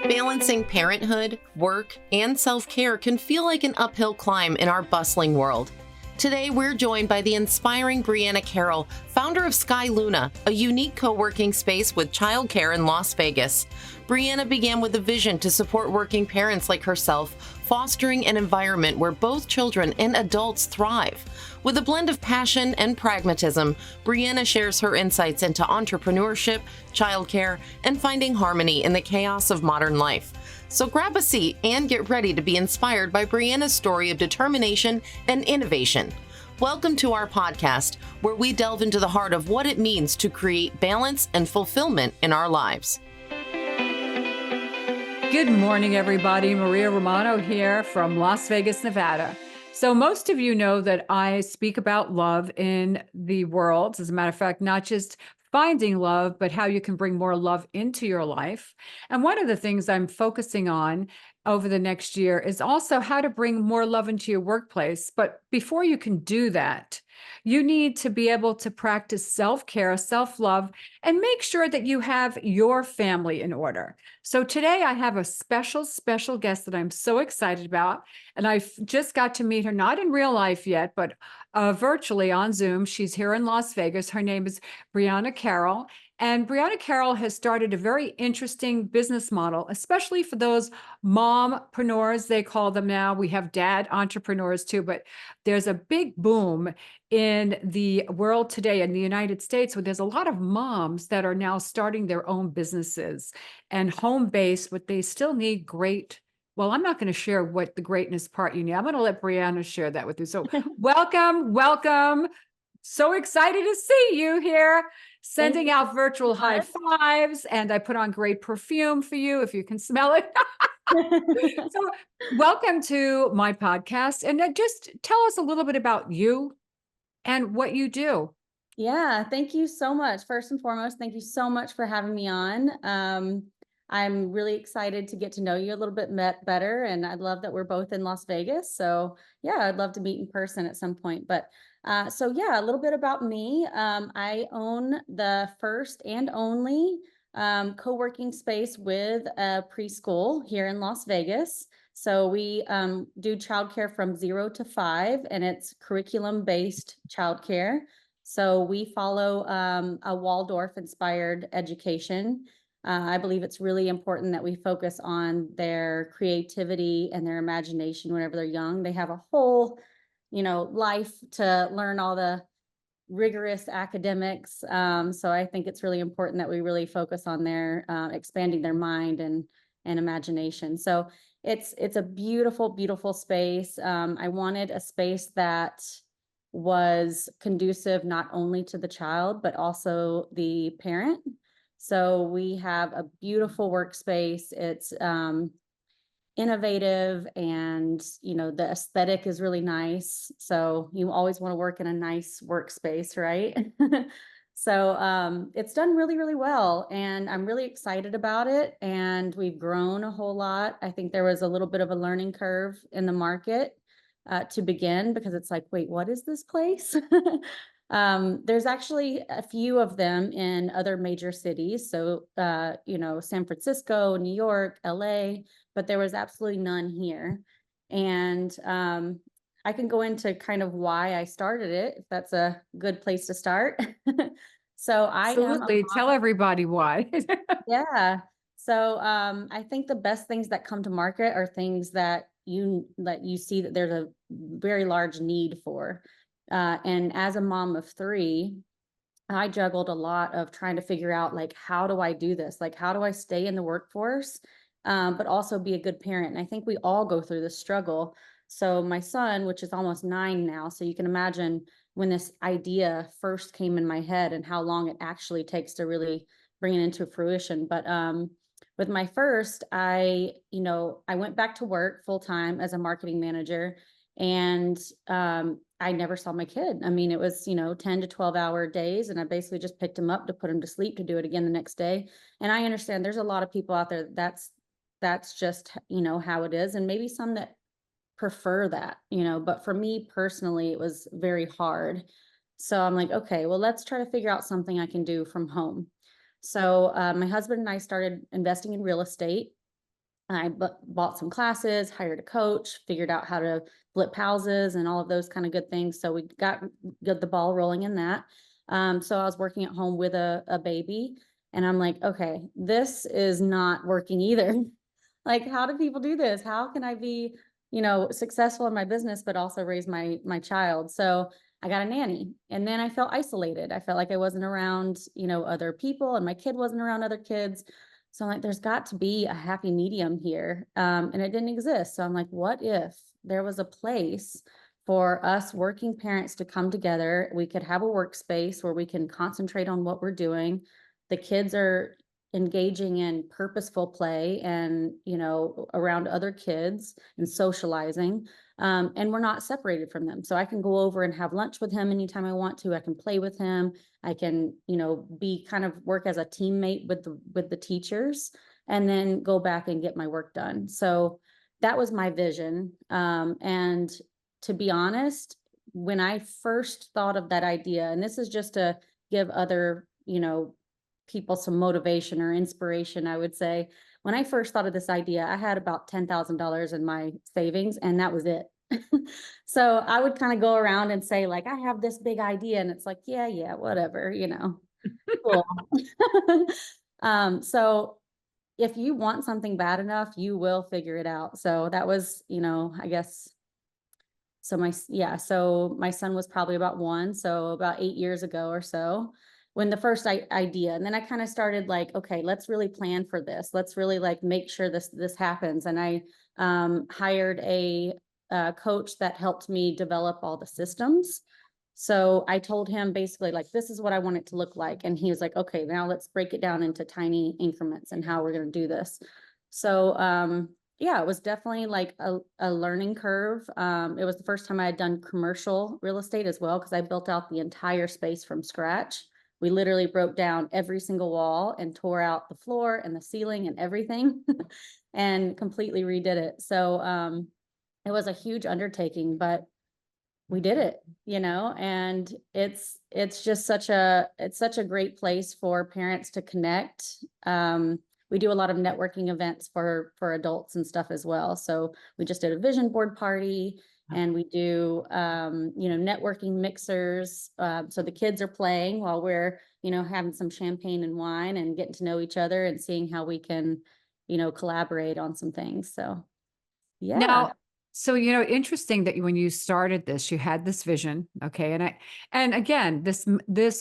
Balancing parenthood, work, and self-care can feel like an uphill climb in our bustling world. Today, we're joined by the inspiring Briana Carroll, founder of Skyluna, a unique co-working space with childcare in Las Vegas. Briana began with a vision to support working parents like herself, fostering an environment where both children and adults thrive. With a blend of passion and pragmatism, Briana shares her insights into entrepreneurship, childcare, and finding harmony in the chaos of modern life. So grab a seat and get ready to be inspired by Briana's story of determination and innovation. Welcome to our podcast, where we delve into the heart of what it means to create balance and fulfillment in our lives. Good morning, everybody. Maria Romano here from Las Vegas, Nevada. So most of you know that I speak about love in the world. As a matter of fact, not just finding love, but how you can bring more love into your life. And one of the things I'm focusing on over the next year is also how to bring more love into your workplace. But before you can do that, you need to be able to practice self-care, self-love, and make sure that you have your family in order. So today I have a special guest that I'm so excited about. And I just got to meet her, not in real life yet, but virtually on Zoom. She's here in Las Vegas. Her name is Briana Carroll. And Briana Carroll has started a very interesting business model, especially for those mompreneurs, they call them now. We have dad entrepreneurs too, but there's a big boom in the world today in the United States where there's a lot of moms that are now starting their own businesses and home-based, but they still need great. Well, I'm not going to share what the greatness part you need. I'm going to let Briana share that with you. So welcome. So excited to see you here. Sending out virtual high fives, and I put on great perfume for you if you can smell it. So welcome to my podcast. And just tell us a little bit about you and what you do. Yeah, thank you so much. First and foremost, thank you so much for having me on. I'm really excited to get to know you a little bit better, and I love that we're both in Las Vegas. So yeah, I'd love to meet in person at some point. But so yeah, a little bit about me. I own the first and only co-working space with a preschool here in Las Vegas. So we do childcare from 0 to 5, and it's curriculum-based childcare. So we follow a Waldorf-inspired education. I believe it's really important that we focus on their creativity and their imagination whenever they're young. They have a whole, life to learn all the rigorous academics. So I think it's really important that we really focus on their expanding their mind and imagination. So it's a beautiful space. I wanted a space that was conducive not only to the child, but also the parent. So we have a beautiful workspace. It's innovative, and the aesthetic is really nice. So you always want to work in a nice workspace, right? So it's done really well, and I'm really excited about it. And we've grown a whole lot. I think there was a little bit of a learning curve in the market to begin, because it's like, wait, what is this place? There's actually a few of them in other major cities. So, San Francisco, New York, LA, but there was absolutely none here. And I can go into kind of why I started it, if that's a good place to start. So Absolutely. Tell everybody why. Yeah. So I think the best things that come to market are things that you see that there's a very large need for. And as a mom of 3, I juggled a lot of trying to figure out, like, how do I do this? Like, how do I stay in the workforce, but also be a good parent? And I think we all go through this struggle. So my son, which is almost 9 now, so you can imagine when this idea first came in my head and how long it actually takes to really bring it into fruition. But with my first, I went back to work full time as a marketing manager, and I never saw my kid. I mean, it was, 10 to 12-hour days, and I basically just picked him up to put him to sleep to do it again the next day. And I understand there's a lot of people out there that's just, how it is. And maybe some that prefer that, but for me personally, it was very hard. So I'm like, okay, well, let's try to figure out something I can do from home. So my husband and I started investing in real estate. I bought some classes, hired a coach, figured out how to flip houses and all of those kind of good things. So we got the ball rolling in that. So I was working at home with a baby, and I'm like, okay, this is not working either. Like, how do people do this? How can I be, successful in my business, but also raise my child? So I got a nanny, and then I felt isolated. I felt like I wasn't around, other people, and my kid wasn't around other kids. So I'm like, there's got to be a happy medium here. And it didn't exist. So I'm like, what if there was a place for us working parents to come together? We could have a workspace where we can concentrate on what we're doing. The kids are engaging in purposeful play and, around other kids and socializing. And we're not separated from them. So I can go over and have lunch with him anytime I want to. I can play with him. I can, be kind of work as a teammate with the teachers, and then go back and get my work done. So that was my vision. And to be honest, when I first thought of that idea, and this is just to give other, people some motivation or inspiration, I would say, when I first thought of this idea, I had about $10,000 in my savings, and that was it. So I would kind of go around and say, like, I have this big idea, and it's like, yeah, whatever, cool. So if you want something bad enough, you will figure it out. So that was, I guess, so my son was probably about 1, so about 8 years ago or so, when the first idea, and then I kind of started like, okay, let's really plan for this. Let's really like make sure this happens. And I hired a coach that helped me develop all the systems. So I told him basically like, this is what I want it to look like. And he was like, okay, now let's break it down into tiny increments and how we're going to do this. So yeah, it was definitely like a learning curve. It was the first time I had done commercial real estate as well, because I built out the entire space from scratch. We literally broke down every single wall and tore out the floor and the ceiling and everything and completely redid it. So it was a huge undertaking, but we did it, and it's just such a great place for parents to connect. We do a lot of networking events for adults and stuff as well. So we just did a vision board party, and we do networking mixers. So the kids are playing while we're having some champagne and wine and getting to know each other and seeing how we can collaborate on some things. So yeah. Now, so, interesting that when you started this, you had this vision. Okay. And again, this,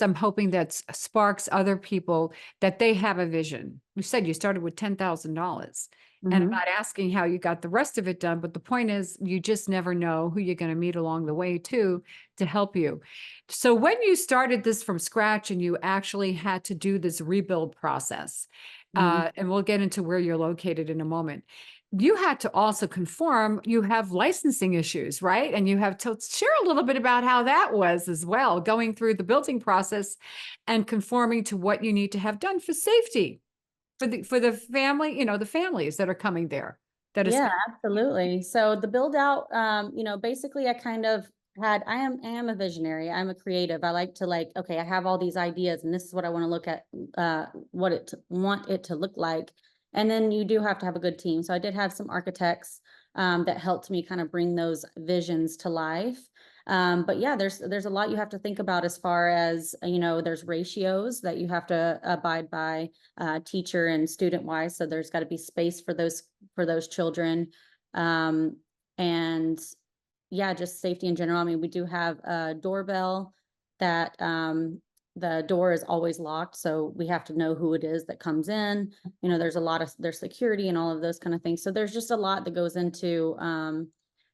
I'm hoping that sparks other people that they have a vision. You said you started with $10,000, and I'm not asking how you got the rest of it done, but the point is you just never know who you're going to meet along the way to help you. So when you started this from scratch and you actually had to do this rebuild process, and we'll get into where you're located in a moment, you had to also conform. You have licensing issues, right? And you have to share a little bit about how that was as well, going through the building process and conforming to what you need to have done for safety for the family, the families that are coming there. Yeah, absolutely. So the build out, basically I kind of I am a visionary. I'm a creative. I like to okay, I have all these ideas, and this is what I want to look at, want it to look like. And then you do have to have a good team. So I did have some architects that helped me kind of bring those visions to life. But yeah, there's a lot you have to think about as far as, there's ratios that you have to abide by, teacher and student wise. So there's got to be space for those children. And yeah, just safety in general. I mean, we do have a doorbell that the door is always locked, so we have to know who it is that comes in. There's security and all of those kind of things. So there's just a lot that goes into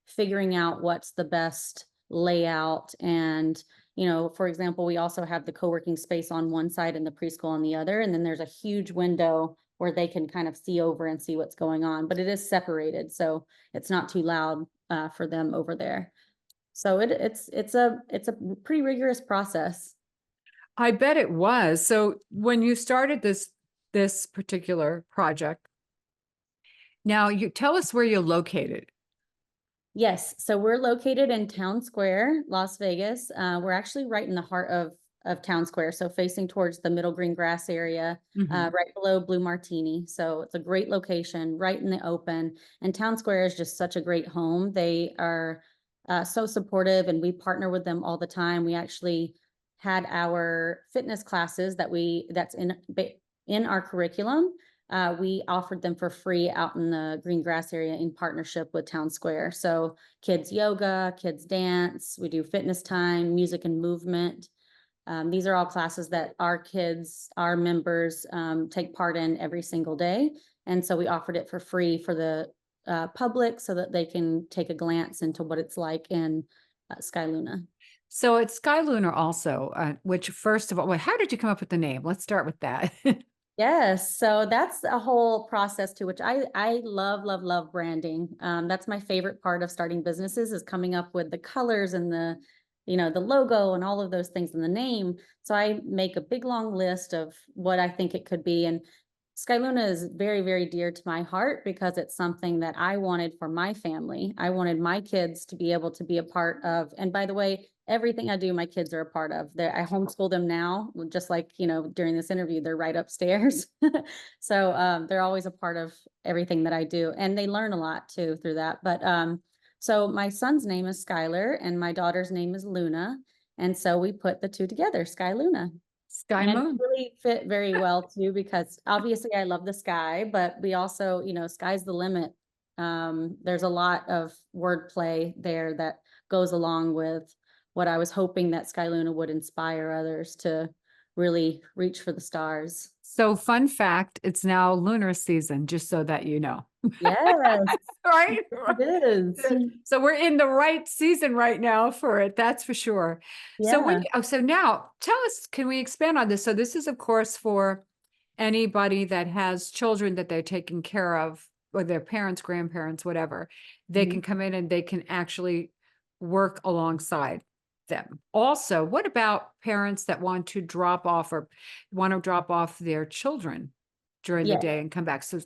figuring out what's the best layout. And, for example, we also have the co-working space on one side and the preschool on the other. And then there's a huge window where they can kind of see over and see what's going on, but it is separated, so it's not too loud for them over there. So it's a pretty rigorous process. I bet it was. So when you started this particular project, now you tell us where you're located. Yes, so we're located in Town Square, Las Vegas. We're actually right in the heart of Town Square, so facing towards the middle green grass area, Mhm. right below Blue Martini. So it's a great location, right in the open. And Town Square is just such a great home. They are so supportive, and we partner with them all the time. We actually had our fitness classes that's in our curriculum. We offered them for free out in the green grass area in partnership with Town Square. So kids yoga, kids dance, we do fitness time, music and movement. These are all classes that our kids, our members, take part in every single day. And so we offered it for free for the public so that they can take a glance into what it's like in Skyluna. So it's Skyluna also, which first of all, well, how did you come up with the name? Let's start with that. Yes, so that's a whole process too, which I love, love, love branding. That's my favorite part of starting businesses, is coming up with the colors and the logo and all of those things in the name. So I make a big long list of what I think it could be. And Skyluna is very, very dear to my heart because it's something that I wanted for my family. I wanted my kids to be able to be a part of. And by the way, everything I do, my kids are a part of. I homeschool them now, just like, during this interview, they're right upstairs. So they're always a part of everything that I do. And they learn a lot too through that. But so my son's name is Skylar and my daughter's name is Luna. And so we put the two together, Skyluna. Sky And it Moon. really fit very well too, because obviously I love the sky, but we also, sky's the limit. There's a lot of wordplay there that goes along with what I was hoping that Skyluna would inspire others to really reach for the stars. So fun fact, it's now lunar season, just so that you know. Yes, Right? it is. So we're in the right season right now for it, that's for sure. So Yeah. so now tell us, can we expand on this? So this is of course for anybody that has children that they're taking care of, or their parents, grandparents, whatever. They Mhm. can come in and they can actually work alongside them. Also, what about parents that want to drop off or want to drop off their children during the Yeah. day and come back? So,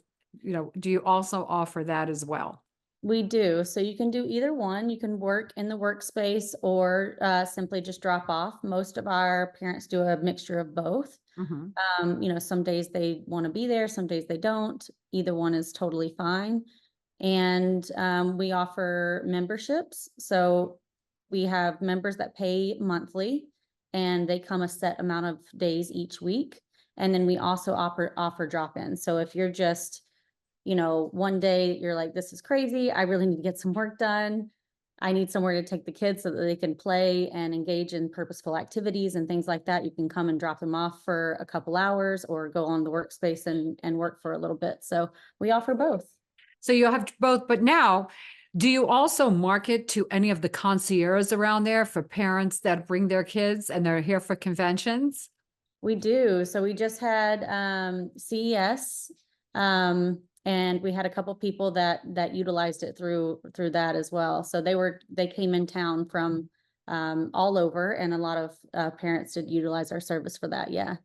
do you also offer that as well? We do. So you can do either one. You can work in the workspace or simply just drop off. Most of our parents do a mixture of both. Mhm. Some days they want to be there, some days they don't. Either one is totally fine. And we offer memberships. So we have members that pay monthly and they come a set amount of days each week. And then we also offer drop-ins. So if you're just, one day you're like, this is crazy, I really need to get some work done. I need somewhere to take the kids so that they can play and engage in purposeful activities and things like that. You can come and drop them off for a couple hours or go on the workspace and work for a little bit. So we offer both. So you'll have both, but now, do you also market to any of the concierges around there for parents that bring their kids and they're here for conventions? We do. So we just had CES, and we had a couple people that utilized it through that as well. So they came in town from all over, and a lot of parents did utilize our service for that. Yeah.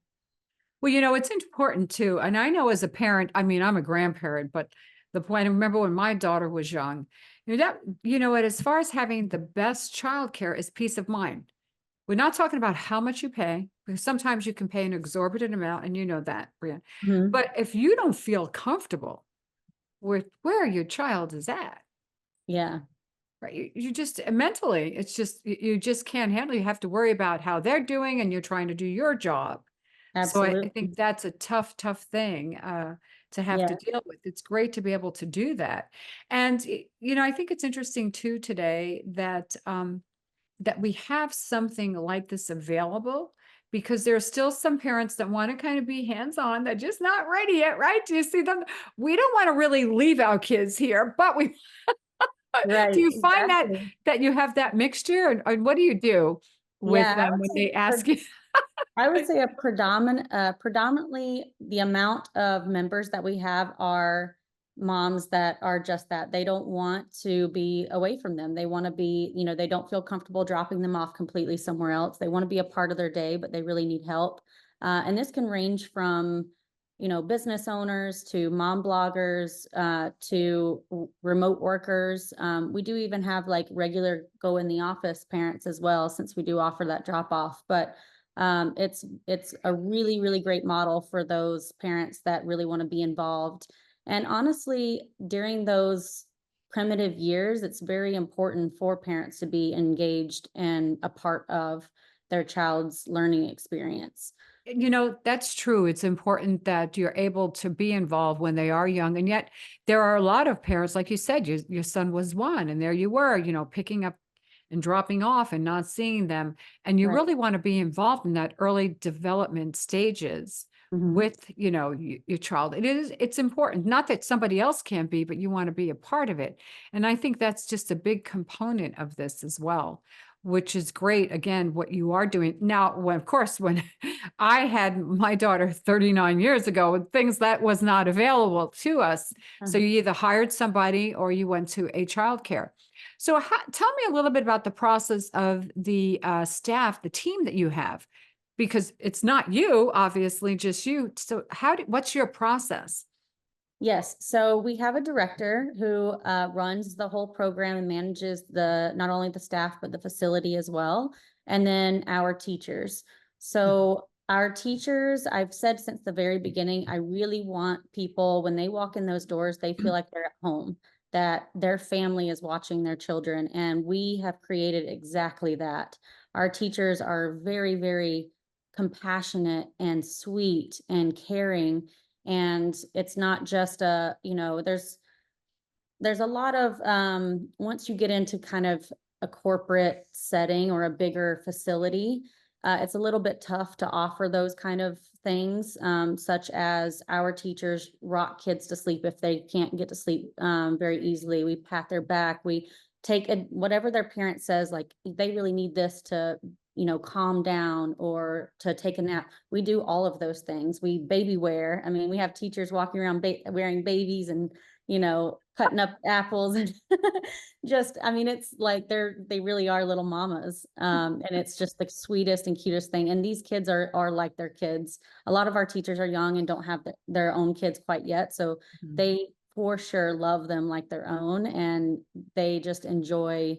Well, it's important too. And I know as a parent, I mean, I'm a grandparent, but the point, I remember when my daughter was young, what, as far as having the best childcare is peace of mind. We're not talking about how much you pay, because sometimes you can pay an exorbitant amount, and you know that, Brian. Mhm. But if you don't feel comfortable with where your child is at, Yeah, right? You just mentally, it's just you just can't handle. You have to worry about how they're doing, and you're trying to do your job. So I absolutely. think that's a tough, tough thing to have to Yeah. deal with. It's great to be able to do that. And I think it's interesting too today that we have something like this available, because there are still some parents that want to kind of be hands-on. They're just not ready yet, right? Do you see them? We don't want to really leave our kids here, but we do Right. you find Exactly. that you have that mixture, and what do you do with Yeah, them when they ask you? I would say predominantly the amount of members that we have are moms that are just that. They don't want to be away from them. They want to be, they don't feel comfortable dropping them off completely somewhere else. They want to be a part of their day, but they really need help. And this can range from, business owners to mom bloggers, to remote workers. We do even have like regular go in the office parents as well, since we do offer that drop off. But It's a really, really great model for those parents that really want to be involved. And honestly, during those primitive years, it's very important for parents to be engaged and a part of their child's learning experience. You know, that's true. It's important that you're able to be involved when they are young. And yet there are a lot of parents, like you said, your son was one, and there you were, picking up and dropping off and not seeing them. And you Right. really want to be involved in that early development stages Mhm. with, your child. It's important. Not that somebody else can't be, but you want to be a part of it. And I think that's just a big component of this as well, which is great. Again, what you are doing now, of course, when I had my daughter 39 years ago, things that was not available to us. So Uh-huh. you either hired somebody or you went to a childcare. So tell me a little bit about the process of the staff, the team that you have, because it's not you, obviously, just you. So what's your process? Yes, so we have a director who runs the whole program and manages not only the staff, but the facility as well. And then our teachers. So our teachers, I've said since the very beginning, I really want people, when they walk in those doors, they feel like they're at home, that their family is watching their children. And we have created exactly that. Our teachers are very, very compassionate and sweet and caring, and it's not just there's a lot of once you get into kind of a corporate setting or a bigger facility, it's a little bit tough to offer those kind of things, such as our teachers rock kids to sleep if they can't get to sleep very easily. We pat their back. We take whatever their parent says, like they really need this to calm down or to take a nap. We do all of those things. We baby wear. I mean, we have teachers walking around wearing babies and cutting up apples and just, I mean, it's like they really are little mamas. And it's just the sweetest and cutest thing. And these kids are like their kids. A lot of our teachers are young and don't have their own kids quite yet. So Mhm. they for sure love them like their own, and they just enjoy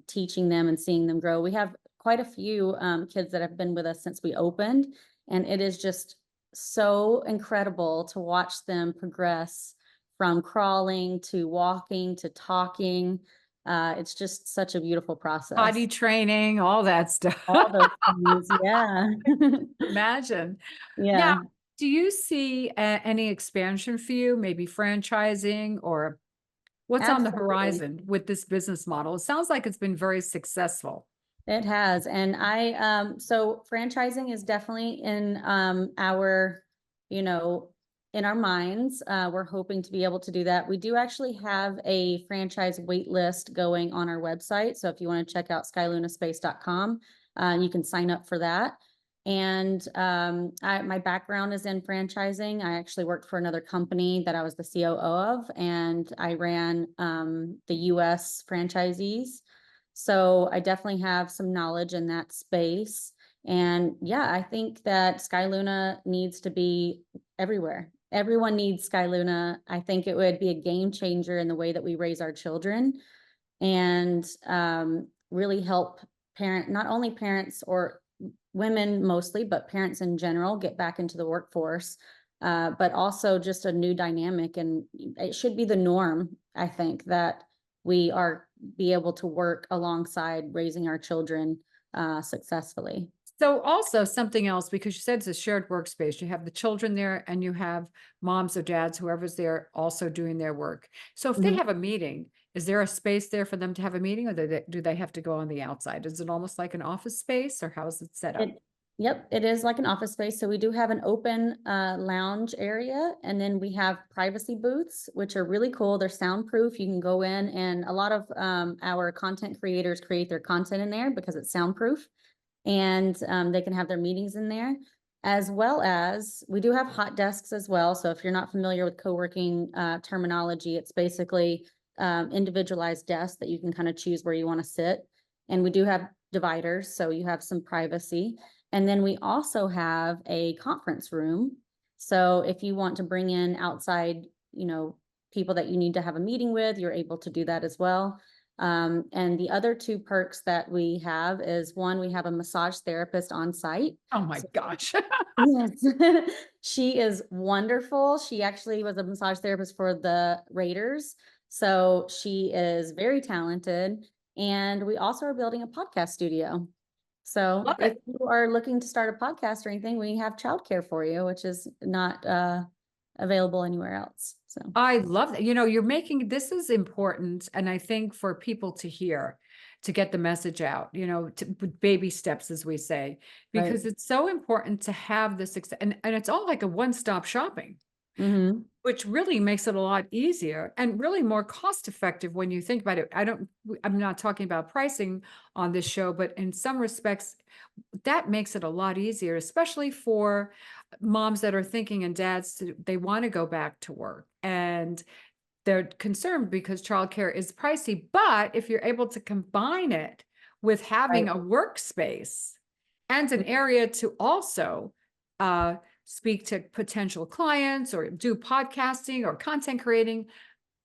teaching them and seeing them grow. We have quite a few kids that have been with us since we opened, and it is just so incredible to watch them progress from crawling to walking to talking. It's just such a beautiful process. Potty training, all that stuff. All those things, yeah. Imagine. Now, Yeah, do you see any expansion for you, maybe franchising, or what's on the absolutely. horizon with this business model? It sounds like it's been very successful. It has. And so franchising is definitely in you know, in our minds. We're hoping to be able to do that. We do actually have a franchise wait list going on our website. So if you want to check out skylunaspace.com, you can sign up for that. And my background is in franchising. I actually worked for another company that I was the COO of, and I ran the US franchisees. So I definitely have some knowledge in that space. And yeah, I think that Skyluna needs to be everywhere. Everyone needs Skyluna. I think it would be a game changer in the way that we raise our children, and really help not only parents or women mostly, but parents in general get back into the workforce. But also just a new dynamic, and it should be the norm, I think, that we are be able to work alongside raising our children successfully. So also something else, because you said it's a shared workspace, you have the children there and you have moms or dads, whoever's there also doing their work. So if they Mhm. have a meeting, is there a space there for them to have a meeting, or do they have to go on the outside? Is it almost like an office space, or how is it set up? Yep, it is like an office space. So we do have an open lounge area, and then we have privacy booths, which are really cool. They're soundproof. You can go in, and a lot of our content creators create their content in there because it's soundproof, and they can have their meetings in there. As well as we do have hot desks as well. So if you're not familiar with co-working terminology, it's basically individualized desks that you can kind of choose where you want to sit. And we do have dividers, so you have some privacy. And then we also have a conference room. So if you want to bring in outside, people that you need to have a meeting with, you're able to do that as well. And the other two perks that we have is one, we have a massage therapist on site. Oh my So gosh. yes, she is wonderful. She actually was a massage therapist for the Raiders. So she is very talented. And we also are building a podcast studio. So Love if it. you are looking to start a podcast or anything, we have childcare for you, which is not available anywhere else. So I love that. You know, you're making this is important. And I think for people to hear, to get the message out, you know, with baby steps, as we say, right. because it's so important to have this, and it's all like a one-stop shopping, Mm-hmm. which really makes it a lot easier and really more cost effective when you think about it. I'm not talking about pricing on this show, but in some respects, that makes it a lot easier, especially for moms that are thinking and dads, they want to go back to work and they're concerned because childcare is pricey. But if you're able to combine it with having Right. a workspace and an area to also speak to potential clients or do podcasting or content creating,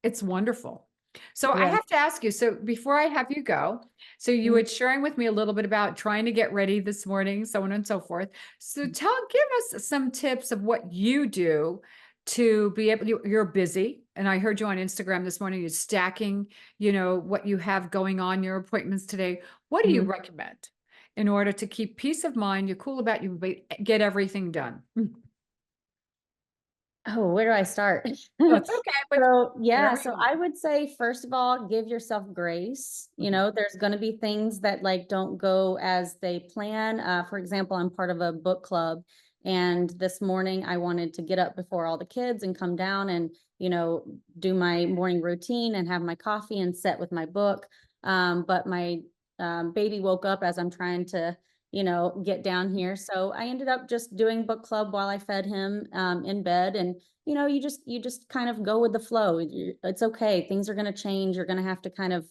it's wonderful. So I Yeah. have to ask you, so before I have you go, so you Mhm. were sharing with me a little bit about trying to get ready this morning, so on and so forth. So give us some tips of what you do to be able, you're busy. And I heard you on Instagram this morning, you're stacking, you know, what you have going on, your appointments today. What do you Mhm. recommend in order to keep peace of mind? You're cool about you, but get everything done. Oh, where do I start? That's okay, but So, yeah, whatever you so want. I would say, first of all, give yourself grace. You Mhm. know, there's going to be things that like don't go as they plan. For example, I'm part of a book club, and this morning I wanted to get up before all the kids and come down and, you know, do my morning routine and have my coffee and sit with my book. But my baby woke up as I'm trying to, you know, get down here. So I ended up just doing book club while I fed him in bed. And you know, you just kind of go with the flow. It's okay. Things are going to change. You're going to have to kind of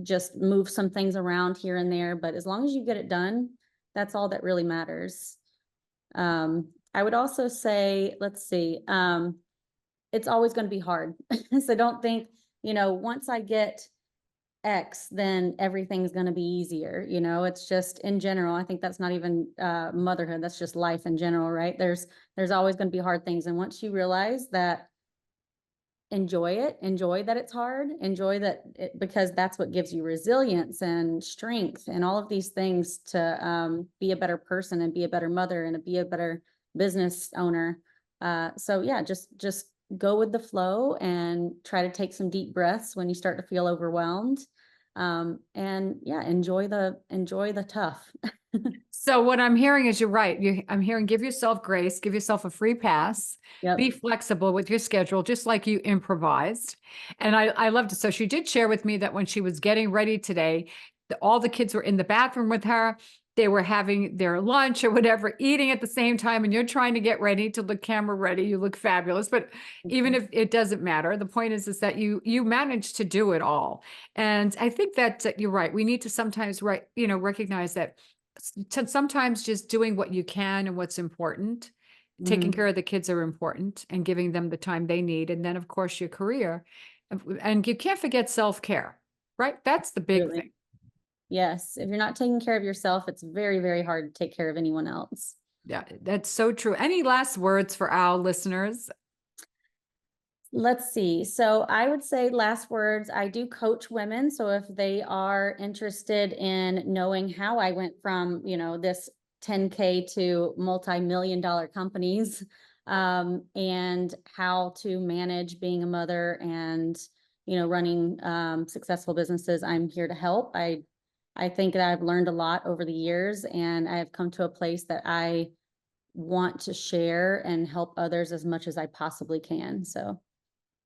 just move some things around here and there, but as long as you get it done, that's all that really matters. I would also say, let's see, it's always going to be hard. So don't think, you know, once I get X, then everything's going to be easier. You know, it's just in general. I think that's not even motherhood. That's just life in general, right? There's always going to be hard things. And once you realize that, enjoy it, enjoy that it's hard, enjoy that because that's what gives you resilience and strength and all of these things to be a better person and be a better mother and be a better business owner. So yeah, just go with the flow and try to take some deep breaths when you start to feel overwhelmed. And yeah, enjoy the tough. So what I'm hearing is you're right. I'm hearing give yourself grace, give yourself a free pass, be Yep. flexible with your schedule, just like you improvised. And I loved it. So she did share with me that when she was getting ready today, all the kids were in the bathroom with her. They were having their lunch or whatever, eating at the same time, and you're trying to get ready to look camera ready. You look fabulous, but even if it doesn't matter, the point is that you managed to do it all. And I think that you're right. We need to sometimes recognize that sometimes just doing what you can and what's important, taking Mhm. care of the kids are important and giving them the time they need. And then, of course, your career. And you can't forget self-care, right? That's the big Absolutely. thing. Yes. If you're not taking care of yourself, it's very, very hard to take care of anyone else. Yeah, that's so true. Any last words for our listeners? Let's see. So I would say last words, I do coach women. So if they are interested in knowing how I went from, you know, this 10K to multi-million dollar companies, and how to manage being a mother and, you know, running successful businesses, I'm here to help. I think that I've learned a lot over the years, and I've come to a place that I want to share and help others as much as I possibly can. So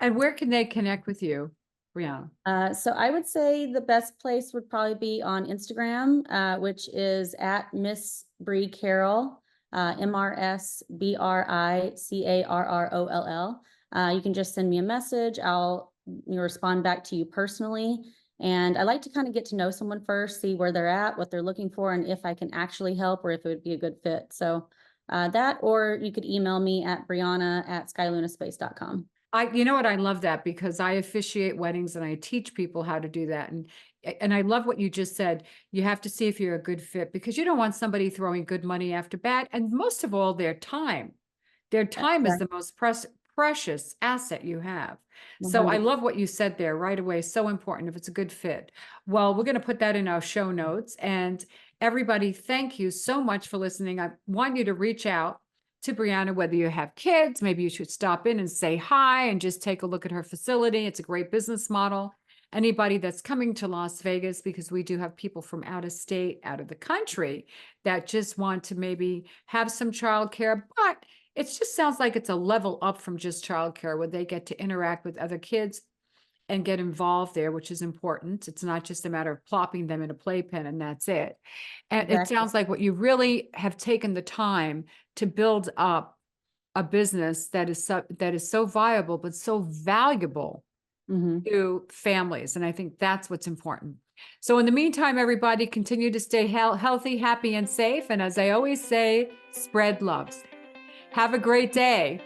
And where can they connect with you, Brianna? So I would say the best place would probably be on Instagram, which is at Miss Bree Carroll, MRSBRICARROLL. You can just send me a message. I'll respond back to you personally. And I like to kind of get to know someone first, see where they're at, what they're looking for, and if I can actually help or if it would be a good fit. So that, or you could email me at Briana@skylunaspace.com. You know what? I love that because I officiate weddings and I teach people how to do that. And I love what you just said. You have to see if you're a good fit because you don't want somebody throwing good money after bad. And most of all, their time. Their time is Exactly. the most precious asset you have. So I 100. love what you said there right away. So important if it's a good fit. Well, we're going to put that in our show notes. And everybody, thank you so much for listening. I want you to reach out to Briana, whether you have kids, maybe you should stop in and say hi and just take a look at her facility. It's a great business model. Anybody that's coming to Las Vegas, because we do have people from out of state, out of the country that just want to maybe have some childcare, but it just sounds like it's a level up from just childcare where they get to interact with other kids and get involved there, which is important. It's not just a matter of plopping them in a playpen and that's it. And it Exactly. sounds like what you really have taken the time to build up a business that is so viable, but so valuable Mhm. to families. And I think that's what's important. So in the meantime, everybody continue to stay healthy, happy, and safe. And as I always say, spread love. Have a great day.